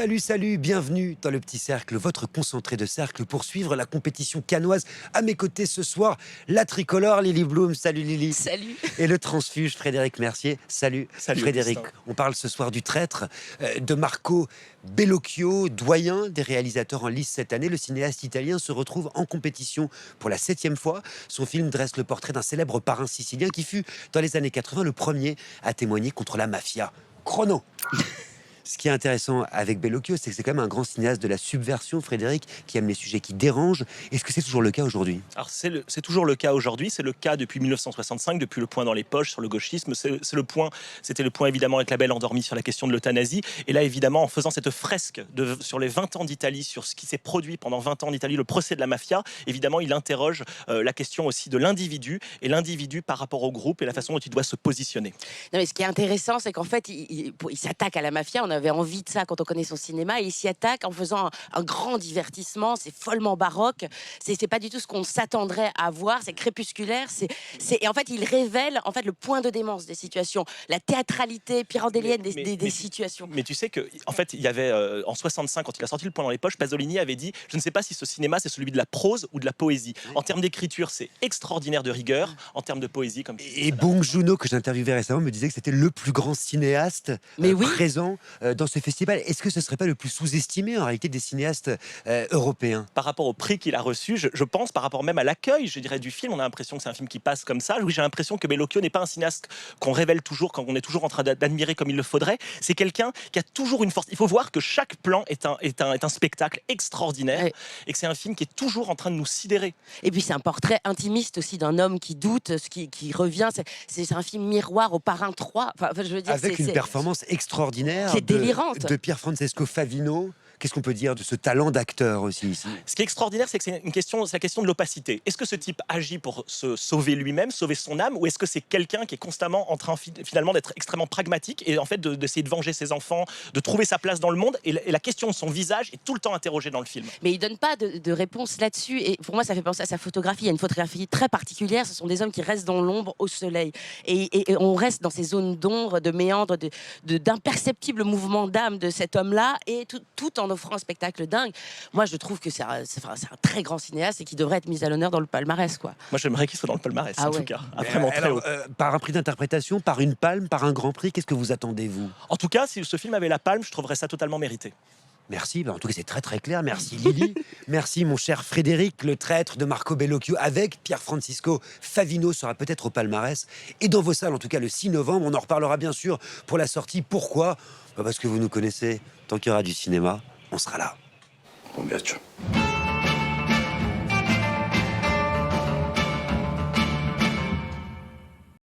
Salut, salut, bienvenue dans le Petit Cercle, votre concentré de cercle pour suivre la compétition cannoise. À mes côtés ce soir, la tricolore Lily Bloom. Salut Lily. Salut. Et le transfuge Frédéric Mercier. Salut, Salut Frédéric. Augustin. On parle ce soir du Traître, de Marco Bellocchio, doyen des réalisateurs en lice cette année. Le cinéaste italien se retrouve en compétition pour la 7e fois. Son film dresse le portrait d'un célèbre parrain sicilien qui fut, dans les années 80, le premier à témoigner contre la mafia. Chrono. Ce qui est intéressant avec Bellocchio, c'est que c'est quand même un grand cinéaste de la subversion, Frédéric, qui aime les sujets qui dérangent. Est-ce que c'est toujours le cas aujourd'hui? Alors c'est toujours le cas aujourd'hui, c'est le cas depuis 1965, depuis Le Point dans les poches sur le gauchisme. C'était le point évidemment avec La Belle endormie sur la question de l'euthanasie. Et là évidemment en faisant cette fresque sur les 20 ans d'Italie, sur ce qui s'est produit pendant 20 ans en Italie, le procès de la mafia, évidemment il interroge la question aussi de l'individu et l'individu par rapport au groupe et la façon dont il doit se positionner. Non, mais ce qui est intéressant, c'est qu'en fait, il s'attaque à la mafia. On avait envie de ça quand on connaît son cinéma, et il s'y attaque en faisant un grand divertissement. C'est follement baroque. C'est pas du tout ce qu'on s'attendrait à voir. C'est crépusculaire. Et en fait, il révèle en fait le point de démence des situations, la théâtralité pyrandélienne des situations. Mais tu sais que en fait, il y avait en 65 quand il a sorti Le Point dans les poches, Pasolini avait dit je ne sais pas si ce cinéma c'est celui de la prose ou de la poésie. En termes d'écriture, c'est extraordinaire de rigueur. En termes de poésie, comme Et Bong Joon-ho, que j'interviewais récemment, me disait que c'était le plus grand cinéaste présent dans ce festival. Est-ce que ce ne serait pas le plus sous-estimé en réalité des cinéastes européens? par rapport au prix qu'il a reçu, je pense, par rapport même à l'accueil, je dirais, du film, on a l'impression que c'est un film qui passe comme ça. Oui, j'ai l'impression que Bellocchio n'est pas un cinéaste qu'on révèle toujours, quand on est toujours en train d'admirer comme il le faudrait. C'est quelqu'un qui a toujours une force. Il faut voir que chaque plan est un spectacle extraordinaire, et que c'est un film qui est toujours en train de nous sidérer. Et puis c'est un portrait intimiste aussi d'un homme qui doute, qui revient. C'est un film miroir au Parrain 3. Enfin, je veux dire, avec une performance extraordinaire qui est délirante de Pier Francesco Favino. Qu'est-ce qu'on peut dire de ce talent d'acteur aussi ici? Ce qui est extraordinaire, c'est que c'est la question de l'opacité. Est-ce que ce type agit pour se sauver lui-même, sauver son âme, ou est-ce que c'est quelqu'un qui est constamment en train finalement d'être extrêmement pragmatique et en fait d'essayer de venger ses enfants, de trouver sa place dans le monde, et la question de son visage est tout le temps interrogée dans le film. Mais il donne pas de réponse là-dessus, et pour moi ça fait penser à sa photographie. Il y a une photographie très particulière, ce sont des hommes qui restent dans l'ombre au soleil, et on reste dans ces zones d'ombre, de méandres, d'imperceptibles mouvements d'âme de cet homme-là, et tout en offrant un spectacle dingue. Moi je trouve que c'est un très grand cinéaste et qui devrait être mis à l'honneur dans le palmarès, quoi. Moi j'aimerais qu'il soit dans le palmarès, en tout cas. Vraiment très haut. Par un prix d'interprétation, par une palme, par un grand prix, qu'est-ce que vous attendez, vous? En tout cas, si ce film avait la palme, je trouverais ça totalement mérité. Merci, en tout cas c'est très très clair. Merci Lily. Merci mon cher Frédéric. Le Traître de Marco Bellocchio avec Pier Francesco Favino sera peut-être au palmarès et dans vos salles, en tout cas le 6 novembre. On en reparlera bien sûr pour la sortie. Pourquoi? Parce que vous nous connaissez. Tant qu'il y aura du cinéma, on sera là. Bon, bien sûr.